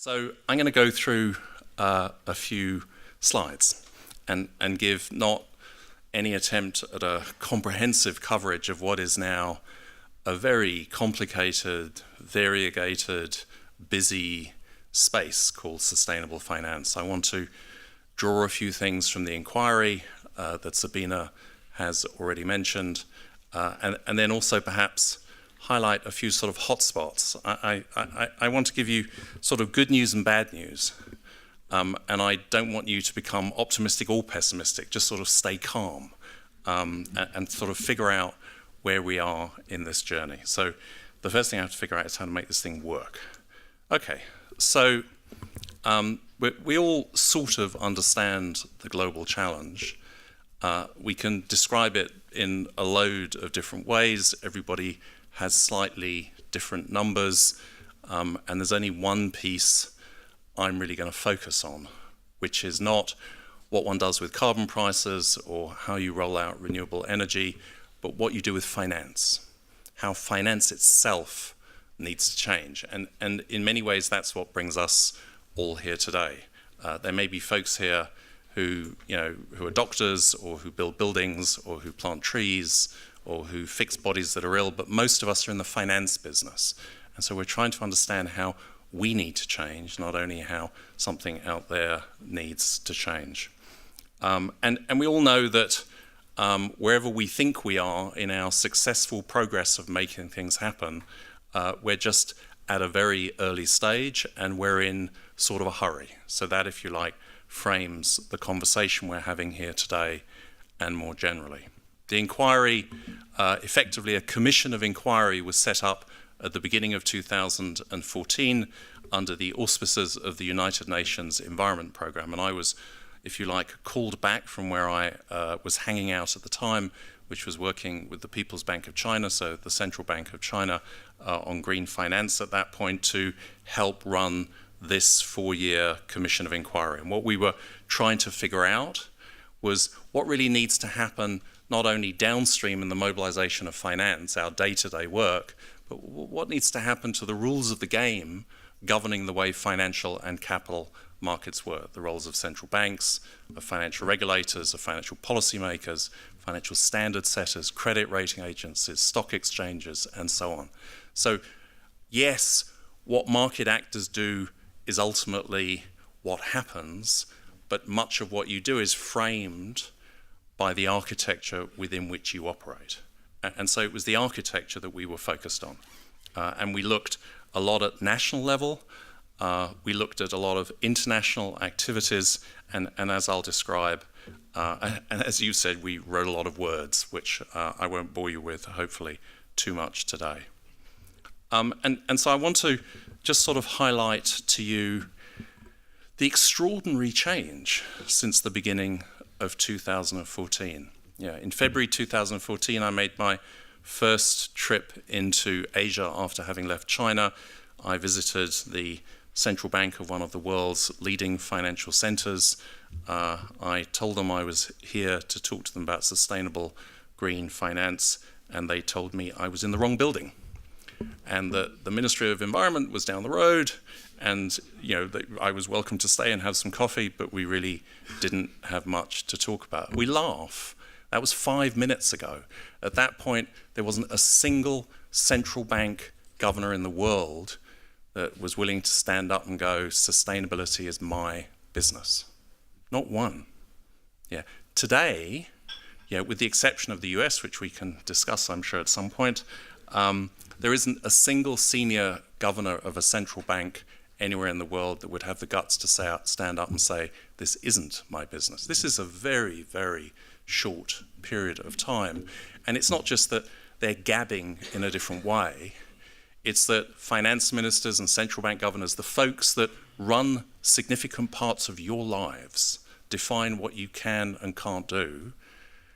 So I'm going to go through a few slides and give not any attempt at a comprehensive coverage of what is now a very complicated, variegated, busy space called sustainable finance. I want to draw a few things from the inquiry that Sabina has already mentioned, and then also perhaps highlight a few sort of hotspots. I want to give you sort of good news and bad news, and I don't want you to become optimistic or pessimistic, just sort of stay calm and sort of figure out where we are in this journey. So the first thing I have to figure out is how to make this thing work. Okay, so we all sort of understand the global challenge. We can describe it in a load of different ways. Everybody has slightly different numbers, and there's only one piece I'm really going to focus on, which is not what one does with carbon prices or how you roll out renewable energy, but what you do with finance, how finance itself needs to change. And in many ways, that's what brings us all here today. There may be folks here who are doctors or who build buildings or who plant trees or who fix bodies that are ill, but most of us are in the finance business. And so we're trying to understand how we need to change, not only how something out there needs to change. And we all know that wherever we think we are in our successful progress of making things happen, we're just at a very early stage and we're in sort of a hurry. So that, if you like, frames the conversation we're having here today and more generally. The inquiry, effectively a commission of inquiry, was set up at the beginning of 2014 under the auspices of the United Nations Environment Programme. And I was, if you like, called back from where I was hanging out at the time, which was working with the People's Bank of China, so the Central Bank of China, on green finance at that point, to help run this 4-year commission of inquiry. And what we were trying to figure out was what really needs to happen, not only downstream in the mobilization of finance, our day-to-day work, but what needs to happen to the rules of the game governing the way financial and capital markets work, the roles of central banks, of financial regulators, of financial policymakers, financial standard setters, credit rating agencies, stock exchanges, and so on. So yes, what market actors do is ultimately what happens, but much of what you do is framed by the architecture within which you operate. And so it was the architecture that we were focused on. And we looked a lot at national level, we looked at a lot of international activities, and as I'll describe, and as you said, we wrote a lot of words, which I won't bore you with, hopefully, too much today. And so I want to just sort of highlight to you the extraordinary change since the beginning of 2014. In February 2014, I made my first trip into Asia after having left China. I visited the central bank of one of the world's leading financial centers. I told them I was here to talk to them about sustainable green finance, and they told me I was in the wrong building, and that the Ministry of Environment was down the road, and I was welcome to stay and have some coffee, but we really didn't have much to talk about. We laugh. That was 5 minutes ago. At that point, there wasn't a single central bank governor in the world that was willing to stand up and go, sustainability is my business. Not one. Today, with the exception of the US, which we can discuss, I'm sure, at some point, there isn't a single senior governor of a central bank anywhere in the world that would have the guts to stand up and say, this isn't my business. This is a very, very short period of time. And it's not just that they're gabbing in a different way. It's that finance ministers and central bank governors, the folks that run significant parts of your lives, define what you can and can't do,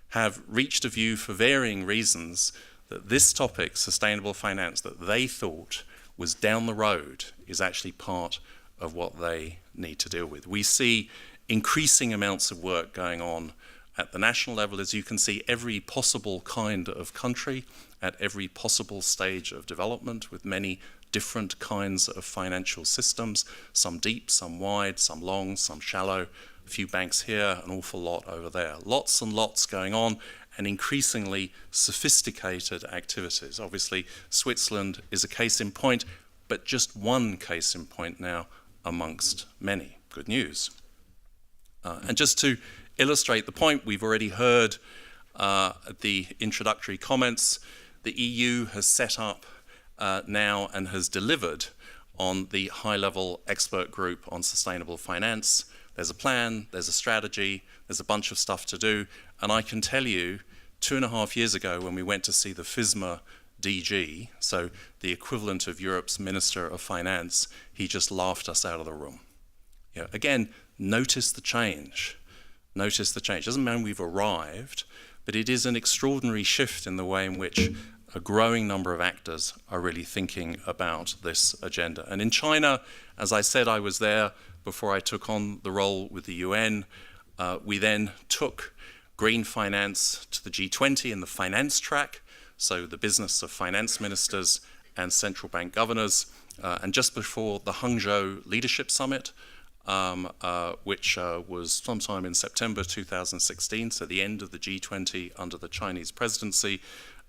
have reached a view for varying reasons that this topic, sustainable finance, that they thought was down the road, is actually part of what they need to deal with. We see increasing amounts of work going on at the national level. As you can see, every possible kind of country at every possible stage of development, with many different kinds of financial systems, some deep, some wide, some long, some shallow, a few banks here, an awful lot over there. Lots and lots going on, and increasingly sophisticated activities. Obviously, Switzerland is a case in point, but just one case in point now amongst many. Good news. And just to illustrate the point, we've already heard the introductory comments. The EU has set up now and has delivered on the high-level expert group on sustainable finance. There's a plan, there's a strategy, there's a bunch of stuff to do, and I can tell you 2.5 years ago when we went to see the FSMA DG, so the equivalent of Europe's Minister of Finance, he just laughed us out of the room. You know, again, notice the change. Notice the change. Doesn't mean we've arrived, but it is an extraordinary shift in the way in which a growing number of actors are really thinking about this agenda. And in China, as I said, I was there before I took on the role with the UN. We then took green finance to the G20 in the finance track, so the business of finance ministers and central bank governors. And just before the Hangzhou Leadership Summit, which was sometime in September 2016, so the end of the G20 under the Chinese presidency,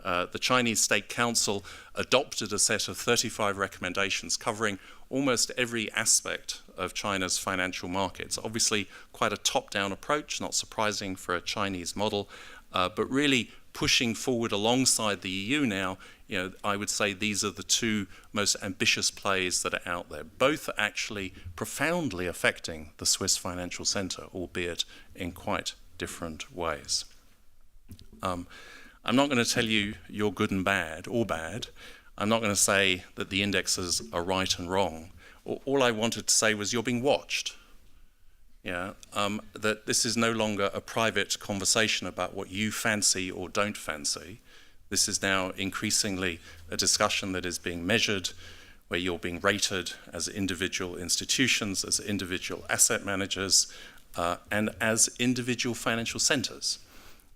the Chinese State Council adopted a set of 35 recommendations covering almost every aspect of China's financial markets. Obviously, quite a top-down approach, not surprising for a Chinese model, but really pushing forward alongside the EU now. You know, I would say these are the two most ambitious plays that are out there. Both are actually profoundly affecting the Swiss financial centre, albeit in quite different ways. I'm not going to tell you you're good and bad, or bad. I'm not going to say that the indexes are right and wrong. All I wanted to say was you're being watched. Yeah, that this is no longer a private conversation about what you fancy or don't fancy. This is now increasingly a discussion that is being measured, where you're being rated as individual institutions, as individual asset managers, and as individual financial centres.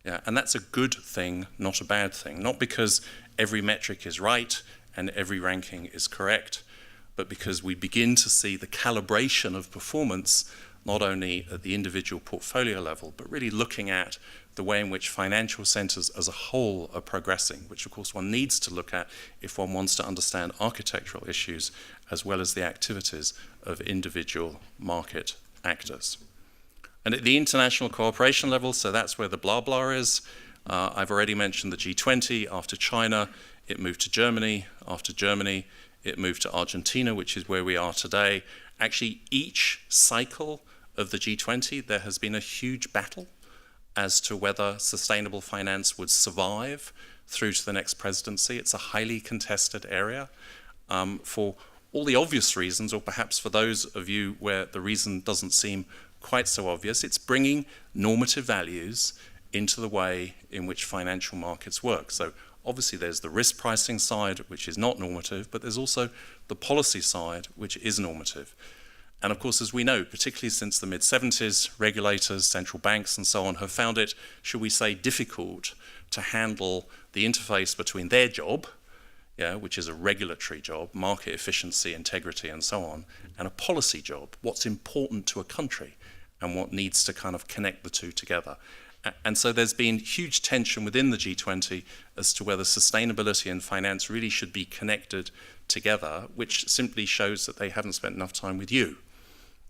Yeah, and that's a good thing, not a bad thing. Not because every metric is right and every ranking is correct, but because we begin to see the calibration of performance not only at the individual portfolio level, but really looking at the way in which financial centres as a whole are progressing, which of course one needs to look at if one wants to understand architectural issues as well as the activities of individual market actors. And at the international cooperation level, so that's where the blah blah is. I've already mentioned the G20. After China, it moved to Germany. After Germany, it moved to Argentina, which is where we are today. Actually, each cycle of the G20, there has been a huge battle as to whether sustainable finance would survive through to the next presidency. It's a highly contested area for all the obvious reasons, or perhaps for those of you where the reason doesn't seem quite so obvious. It's bringing normative values into the way in which financial markets work. So obviously there's the risk pricing side, which is not normative, but there's also the policy side, which is normative. And of course, as we know, particularly since the mid-70s, regulators, central banks and so on have found it, should we say, difficult to handle the interface between their job, which is a regulatory job, market efficiency, integrity and so on, and a policy job, what's important to a country and what needs to kind of connect the two together. And so there's been huge tension within the G20 as to whether sustainability and finance really should be connected together, which simply shows that they haven't spent enough time with you.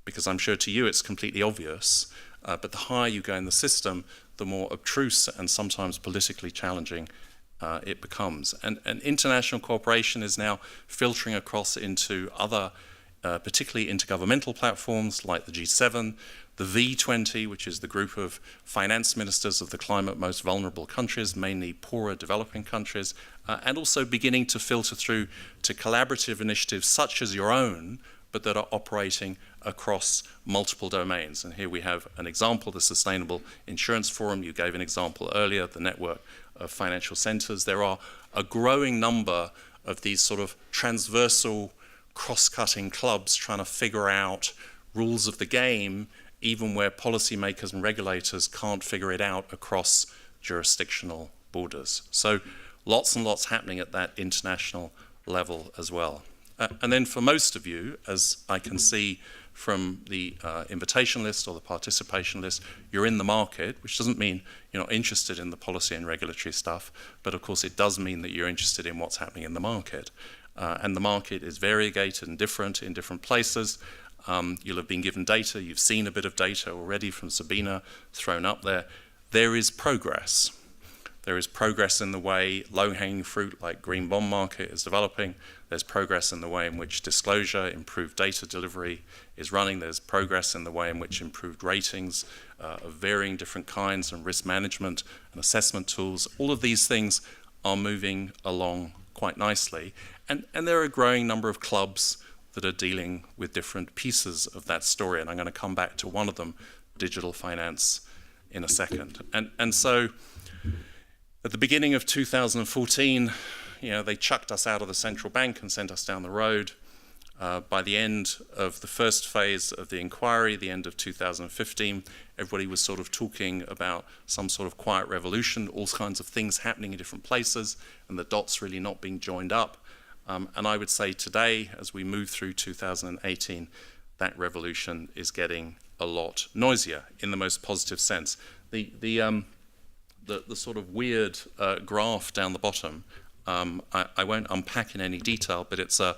Because I'm sure to you it's completely obvious, but the higher you go in the system, the more obtruse and sometimes politically challenging it becomes. And international cooperation is now filtering across into other, particularly intergovernmental platforms like the G7, the V20, which is the group of finance ministers of the climate most vulnerable countries, mainly poorer developing countries, and also beginning to filter through to collaborative initiatives such as your own, but that are operating across multiple domains. And here we have an example, the Sustainable Insurance Forum. You gave an example earlier, the network of financial centres. There are a growing number of these sort of transversal, cross-cutting clubs trying to figure out rules of the game, even where policymakers and regulators can't figure it out across jurisdictional borders. So lots and lots happening at that international level as well. And then for most of you, as I can see from the invitation list or the participation list, you're in the market, which doesn't mean you're not interested in the policy and regulatory stuff, but of course it does mean that you're interested in what's happening in the market. And the market is variegated and different in different places. You'll have been given data, you've seen a bit of data already from Sabina thrown up there. There is progress. There is progress in the way low-hanging fruit like green bond market is developing. There's progress in the way in which disclosure, improved data delivery is running. There's progress in the way in which improved ratings of varying different kinds and risk management and assessment tools. All of these things are moving along quite nicely. And there are a growing number of clubs that are dealing with different pieces of that story. And I'm going to come back to one of them, digital finance, in a second. And so at the beginning of 2014, they chucked us out of the central bank and sent us down the road. By the end of the first phase of the inquiry, the end of 2015, everybody was sort of talking about some sort of quiet revolution, all kinds of things happening in different places, and the dots really not being joined up. And I would say today, as we move through 2018, that revolution is getting a lot noisier in the most positive sense. The sort of weird graph down the bottom, I won't unpack in any detail, but it's a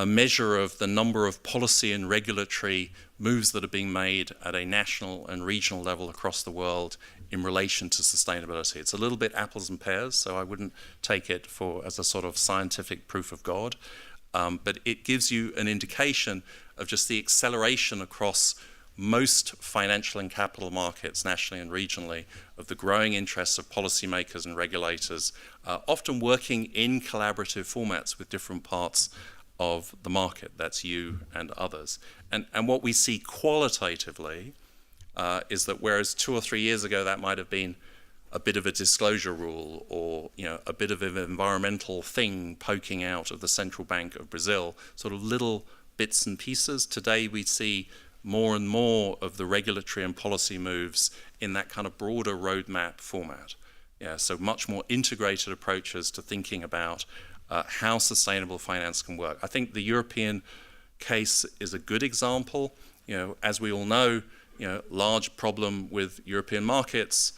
measure of the number of policy and regulatory moves that are being made at a national and regional level across the world in relation to sustainability. It's a little bit apples and pears, so I wouldn't take it as a sort of scientific proof of God, but it gives you an indication of just the acceleration across most financial and capital markets, nationally and regionally, of the growing interests of policymakers and regulators, often working in collaborative formats with different parts of the market. That's you and others. And what we see qualitatively is that whereas 2 or 3 years ago that might have been a bit of a disclosure rule or a bit of an environmental thing poking out of the Central Bank of Brazil, sort of little bits and pieces, today we see more and more of the regulatory and policy moves in that kind of broader roadmap format. So much more integrated approaches to thinking about how sustainable finance can work. I think the European case is a good example. As we all know, large problem with European markets,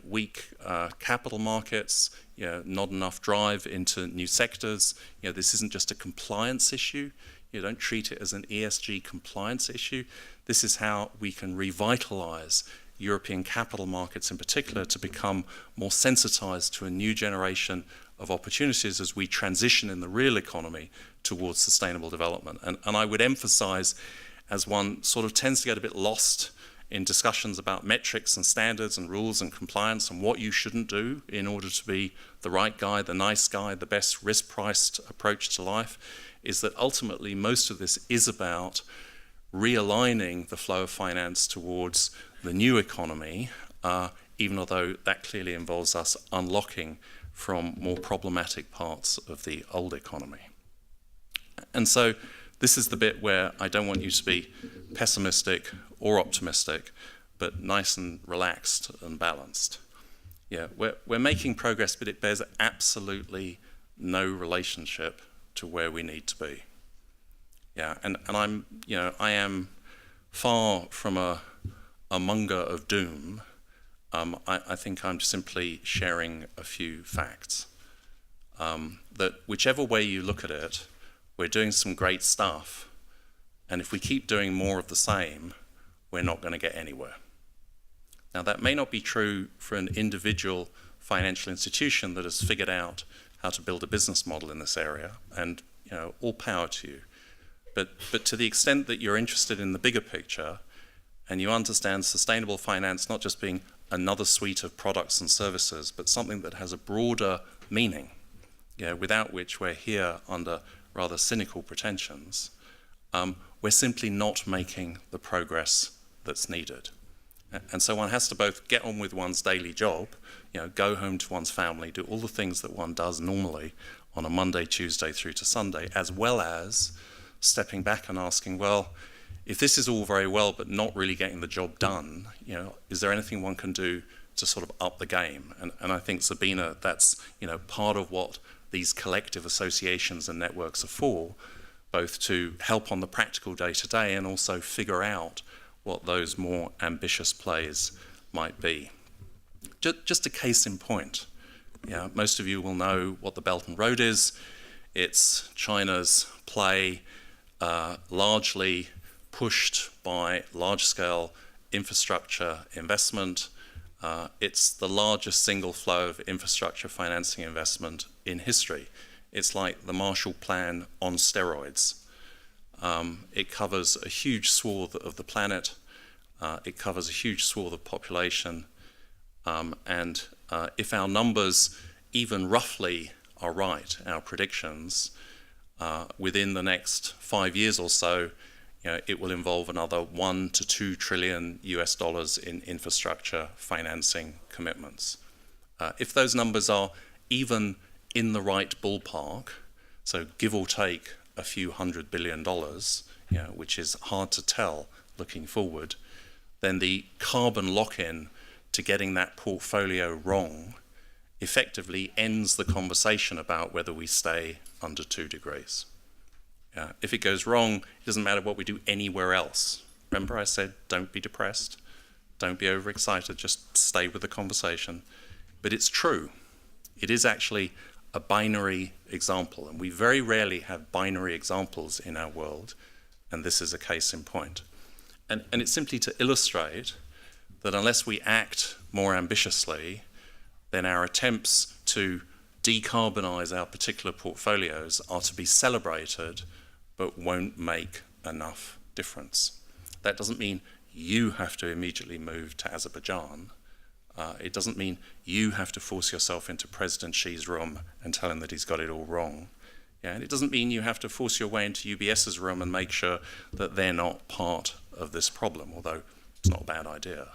weak capital markets, not enough drive into new sectors. This isn't just a compliance issue. You don't treat it as an ESG compliance issue. This is how we can revitalize European capital markets in particular to become more sensitized to a new generation of opportunities as we transition in the real economy towards sustainable development. And I would emphasize, as one sort of tends to get a bit lost in discussions about metrics and standards and rules and compliance and what you shouldn't do in order to be the right guy, the nice guy, the best risk-priced approach to life, is that ultimately most of this is about realigning the flow of finance towards the new economy, even although that clearly involves us unlocking from more problematic parts of the old economy. And so this is the bit where I don't want you to be pessimistic or optimistic, but nice and relaxed and balanced. We're making progress, but it bears absolutely no relationship to where we need to be. And I am far from a monger of doom. I think I'm simply sharing a few facts. That whichever way you look at it, we're doing some great stuff, and if we keep doing more of the same, we're not going to get anywhere. Now, that may not be true for an individual financial institution that has figured out how to build a business model in this area, and all power to you. But to the extent that you're interested in the bigger picture, and you understand sustainable finance not just being another suite of products and services, but something that has a broader meaning, without which we're here under rather cynical pretensions, we're simply not making the progress that's needed. And so one has to both get on with one's daily job, go home to one's family, do all the things that one does normally on a Monday, Tuesday through to Sunday, as well as stepping back and asking, well, if this is all very well but not really getting the job done, is there anything one can do to sort of up the game? And I think, Sabina, that's part of what these collective associations and networks are for. both to help on the practical day-to-day and also figure out what those more ambitious plays might be. Just a case in point. Yeah, most of you will know what the Belt and Road is. It's China's play, largely pushed by large-scale infrastructure investment. It's the largest single flow of infrastructure financing investment in history. It's like the Marshall Plan on steroids. It covers a huge swath of the planet. It covers a huge swath of population. And if our numbers even roughly are right, our predictions, within the next 5 years or so, it will involve another 1 to 2 trillion US dollars in infrastructure financing commitments. If those numbers are even in the right ballpark, so give or take a few $100 billion, which is hard to tell looking forward, then the carbon lock-in to getting that portfolio wrong effectively ends the conversation about whether we stay under 2 degrees. If it goes wrong, it doesn't matter what we do anywhere else. Remember I said don't be depressed, don't be overexcited, just stay with the conversation. But it's true. It is actually a binary example, and we very rarely have binary examples in our world, and this is a case in point. And it's simply to illustrate that unless we act more ambitiously, then our attempts to decarbonize our particular portfolios are to be celebrated, but won't make enough difference. That doesn't mean you have to immediately move to Azerbaijan. It doesn't mean you have to force yourself into President Xi's room and tell him that he's got it all wrong. And it doesn't mean you have to force your way into UBS's room and make sure that they're not part of this problem, although it's not a bad idea.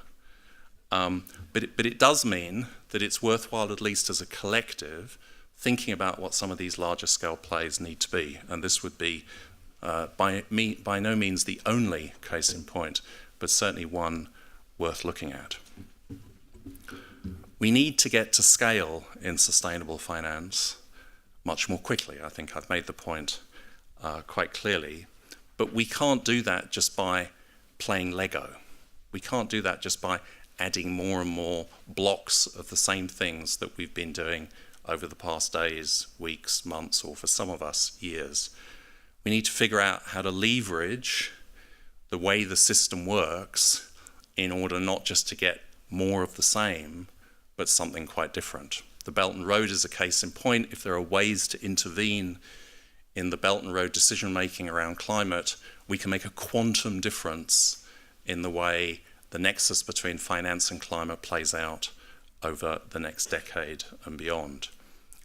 But it does mean that it's worthwhile, at least as a collective, thinking about what some of these larger scale plays need to be. And this would be by no means the only case in point, but certainly one worth looking at. We need to get to scale in sustainable finance much more quickly. I think I've made the point quite clearly. But we can't do that just by playing Lego. We can't do that just by adding more and more blocks of the same things that we've been doing over the past days, weeks, months, or for some of us, years. We need to figure out how to leverage the way the system works in order not just to get more of the same, but something quite different. The Belt and Road is a case in point. If there are ways to intervene in the Belt and Road decision-making around climate, we can make a quantum difference in the way the nexus between finance and climate plays out over the next decade and beyond.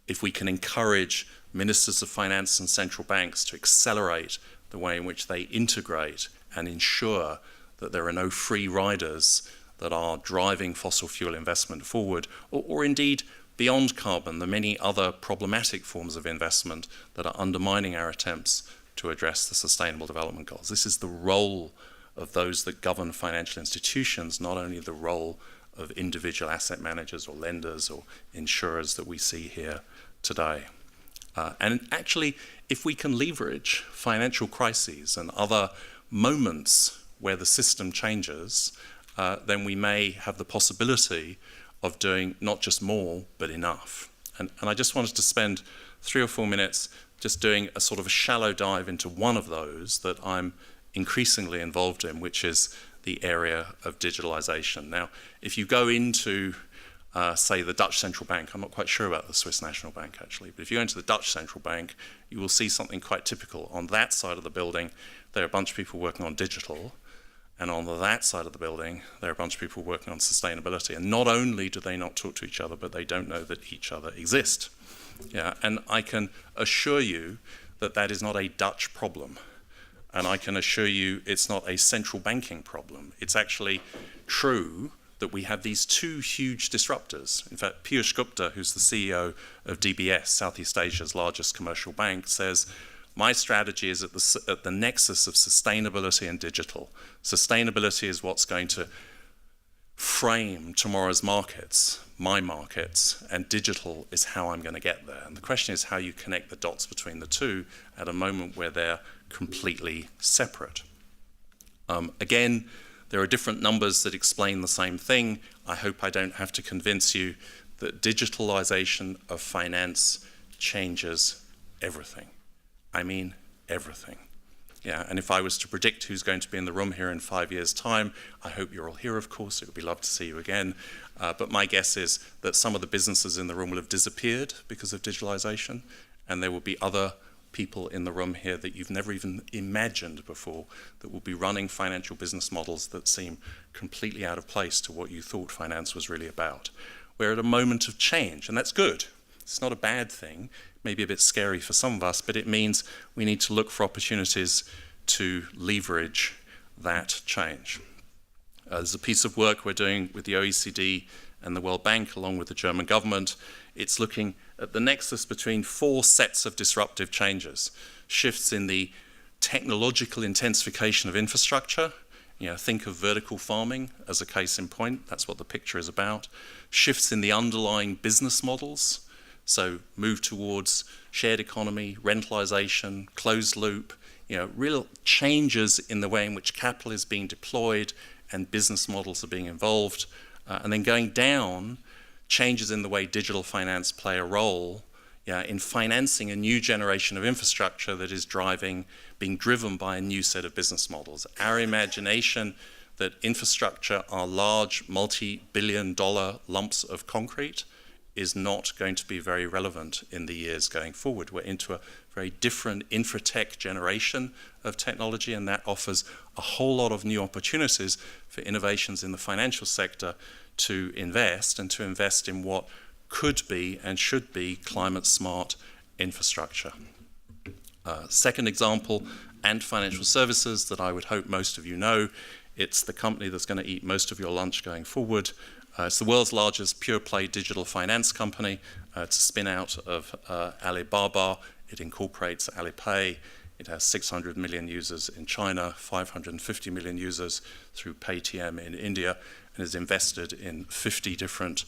If we can encourage ministers of finance and central banks to accelerate the way in which they integrate and ensure that there are no free riders that are driving fossil fuel investment forward, or indeed beyond carbon, the many other problematic forms of investment that are undermining our attempts to address the Sustainable Development Goals. This is the role of those that govern financial institutions, not only the role of individual asset managers or lenders or insurers that we see here today. And actually, if we can leverage financial crises and other moments where the system changes, then we may have the possibility of doing not just more, but enough. And I just wanted to spend 3 or 4 minutes just doing a sort of a shallow dive into one of those that I'm increasingly involved in, which is the area of digitalisation. Now, if you go into, say, the Dutch Central Bank, I'm not quite sure about the Swiss National Bank actually, but if you go into the Dutch Central Bank, you will see something quite typical. On that side of the building, there are a bunch of people working on digital, and on that side of the building, there are a bunch of people working on sustainability. And not only do they not talk to each other, but they don't know that each other exist. Yeah, and I can assure you that that is not a Dutch problem. And I can assure you it's not a central banking problem. It's actually true that we have these 2 huge disruptors. In fact, Piyush Gupta, who's the CEO of DBS, Southeast Asia's largest commercial bank, says, my strategy is at the nexus of sustainability and digital. Sustainability is what's going to frame tomorrow's markets, my markets, and digital is how I'm going to get there. And the question is how you connect the dots between the two at a moment where they're completely separate. Again, there are different numbers that explain the same thing. I hope I don't have to convince you that digitalization of finance changes everything. I mean everything. Yeah, and if I was to predict who's going to be in the room here in 5 years' time, I hope you're all here, of course. It would be lovely to see you again. But my guess is that some of the businesses in the room will have disappeared because of digitalization, and there will be other people in the room here that you've never even imagined before that will be running financial business models that seem completely out of place to what you thought finance was really about. We're at a moment of change, and that's good. It's not a bad thing, maybe a bit scary for some of us, but it means we need to look for opportunities to leverage that change. There's a piece of work we're doing with the OECD and the World Bank, along with the German government. It's looking at the nexus between 4 sets of disruptive changes. Shifts in the technological intensification of infrastructure. You know, think of vertical farming as a case in point. That's what the picture is about. Shifts in the underlying business models. So move towards shared economy, rentalization, closed loop, you know, real changes in the way in which capital is being deployed and business models are being involved. And then going down, changes in the way digital finance play a role in financing a new generation of infrastructure that is being driven by a new set of business models. Our imagination that infrastructure are large multi-billion-dollar lumps of concrete is not going to be very relevant in the years going forward. We're into a very different infratech generation of technology, and that offers a whole lot of new opportunities for innovations in the financial sector to invest in what could be and should be climate smart infrastructure. Second example, Ant Financial Services, that I would hope most of you know. It's the company that's going to eat most of your lunch going forward. It's the world's largest pure-play digital finance company. It's a spin-out of Alibaba. It incorporates Alipay. It has 600 million users in China, 550 million users through Paytm in India, and is invested in 50 different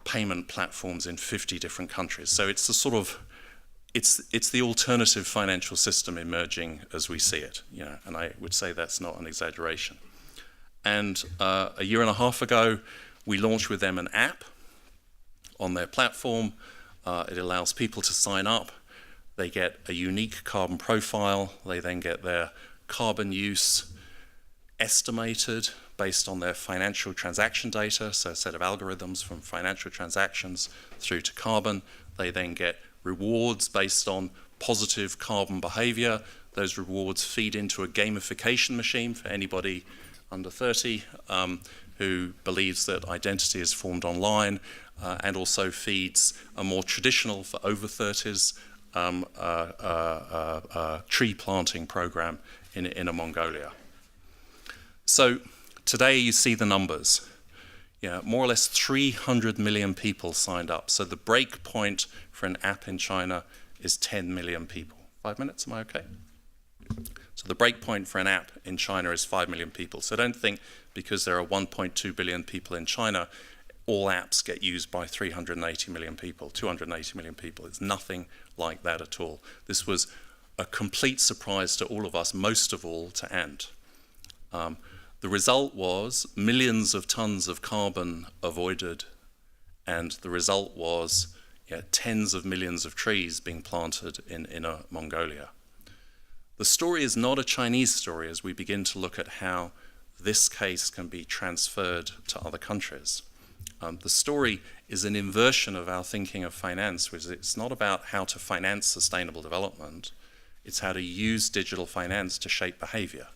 payment platforms in 50 different countries. So it's the sort of, it's the alternative financial system emerging as we see it, you know, and I would say that's not an exaggeration. And a year and a half ago, we launched with them an app on their platform. It allows people to sign up. They get a unique carbon profile. They then get their carbon use estimated based on their financial transaction data, so a set of algorithms from financial transactions through to carbon. They then get rewards based on positive carbon behavior. Those rewards feed into a gamification machine for anybody under 30 who believes that identity is formed online, and also feeds a more traditional, for over 30s, tree planting program in Inner Mongolia. So today you see the numbers. Yeah, more or less 300 million people signed up. So the break point for an app in China is 10 million people. 5 minutes, am I okay? So the break point for an app in China is 5 million people. So don't think because there are 1.2 billion people in China, all apps get used by 380 million people, 280 million people. It's nothing like that at all. This was a complete surprise to all of us, most of all to Ant. The result was millions of tons of carbon avoided, and the result was tens of millions of trees being planted in Inner Mongolia. The story is not a Chinese story as we begin to look at how this case can be transferred to other countries. The story is an inversion of our thinking of finance, which it's not about how to finance sustainable development, it's how to use digital finance to shape behavior.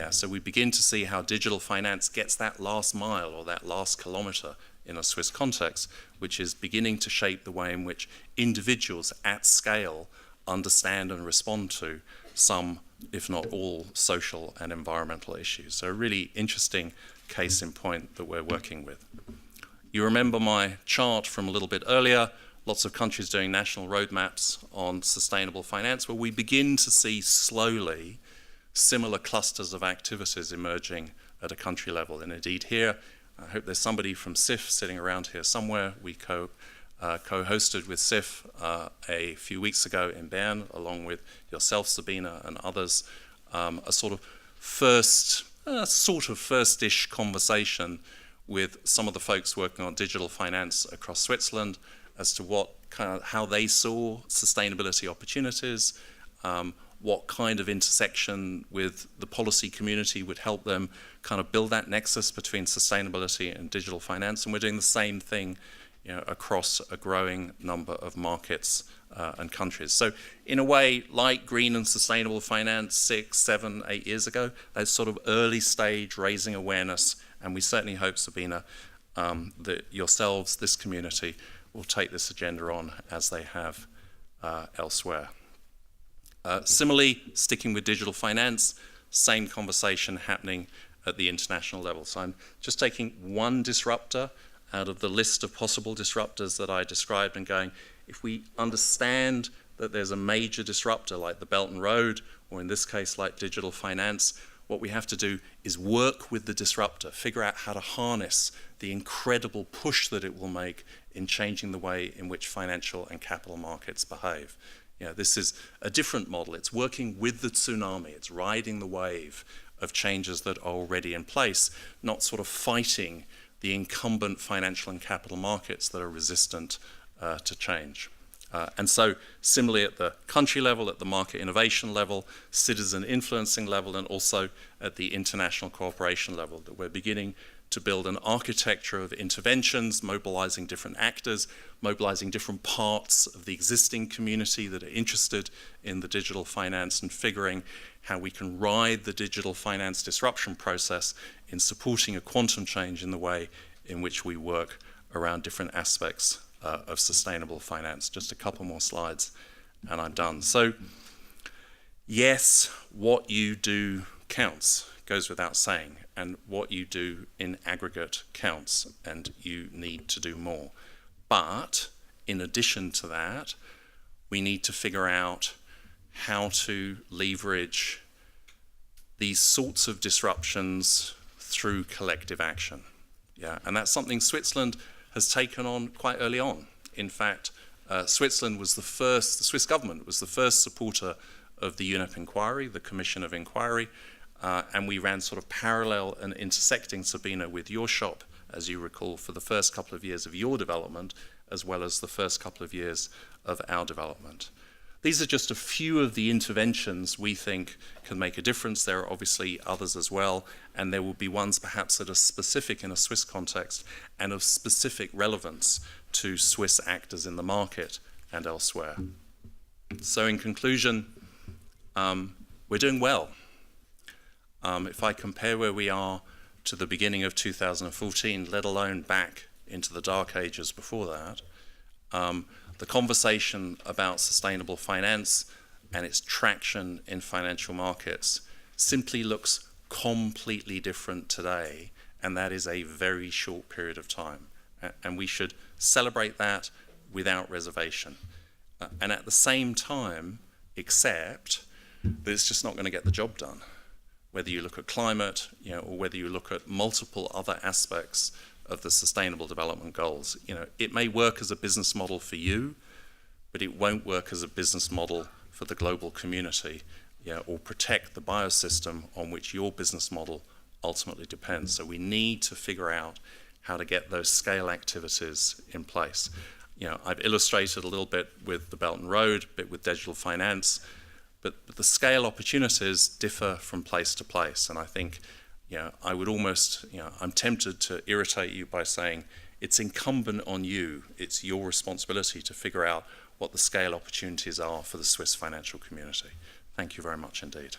So we begin to see how digital finance gets that last mile or that last kilometer in a Swiss context, which is beginning to shape the way in which individuals at scale understand and respond to some, if not all, social and environmental issues. So a really interesting case in point that we're working with. You remember my chart from a little bit earlier, lots of countries doing national roadmaps on sustainable finance, where we begin to see slowly similar clusters of activities emerging at a country level. And indeed here, I hope there's somebody from SIF sitting around here somewhere. We co-hosted with SIF a few weeks ago in Bern, along with yourself, Sabina, and others, a sort of first-ish conversation with some of the folks working on digital finance across Switzerland as to how they saw sustainability opportunities, what kind of intersection with the policy community would help them kind of build that nexus between sustainability and digital finance. And we're doing the same thing, across a growing number of markets and countries. So in a way, like green and sustainable finance 6, 7, 8 years ago, that's sort of early stage raising awareness, and we certainly hope, Sabina, that yourselves, this community, will take this agenda on as they have elsewhere. Similarly, sticking with digital finance, same conversation happening at the international level. So I'm just taking one disruptor out of the list of possible disruptors that I described and going, if we understand that there's a major disruptor like the Belt and Road, or in this case like digital finance, what we have to do is work with the disruptor, figure out how to harness the incredible push that it will make in changing the way in which financial and capital markets behave. This is a different model. It's working with the tsunami. It's riding the wave of changes that are already in place, not sort of fighting the incumbent financial and capital markets that are resistant to change. And so similarly at the country level, at the market innovation level, citizen influencing level, and also at the international cooperation level, that we're beginning to build an architecture of interventions, mobilizing different actors, mobilizing different parts of the existing community that are interested in the digital finance, and figuring how we can ride the digital finance disruption process in supporting a quantum change in the way in which we work around different aspects of sustainable finance. Just a couple more slides and I'm done. So yes, what you do counts, goes without saying, and what you do in aggregate counts, and you need to do more. But in addition to that, we need to figure out how to leverage these sorts of disruptions through collective action. And that's something Switzerland has taken on quite early on. In fact, Switzerland was the Swiss government was the first supporter of the UNEP Inquiry, the Commission of Inquiry, and we ran sort of parallel and intersecting, Sabina, with your shop, as you recall, for the first couple of years of your development, as well as the first couple of years of our development. These are just a few of the interventions we think can make a difference. There are obviously others as well, and there will be ones perhaps that are specific in a Swiss context and of specific relevance to Swiss actors in the market and elsewhere. So in conclusion, we're doing well. If I compare where we are to the beginning of 2014, let alone back into the dark ages before that, the conversation about sustainable finance and its traction in financial markets simply looks completely different today, and that is a very short period of time. And we should celebrate that without reservation. And at the same time, accept that it's just not going to get the job done. Whether you look at climate, or whether you look at multiple other aspects of the Sustainable Development Goals. It may work as a business model for you, but it won't work as a business model for the global community, or protect the biosystem on which your business model ultimately depends. So we need to figure out how to get those scale activities in place. I've illustrated a little bit with the Belt and Road, a bit with digital finance, but the scale opportunities differ from place to place. And I think, I would almost, I'm tempted to irritate you by saying it's incumbent on you, it's your responsibility to figure out what the scale opportunities are for the Swiss financial community. Thank you very much indeed.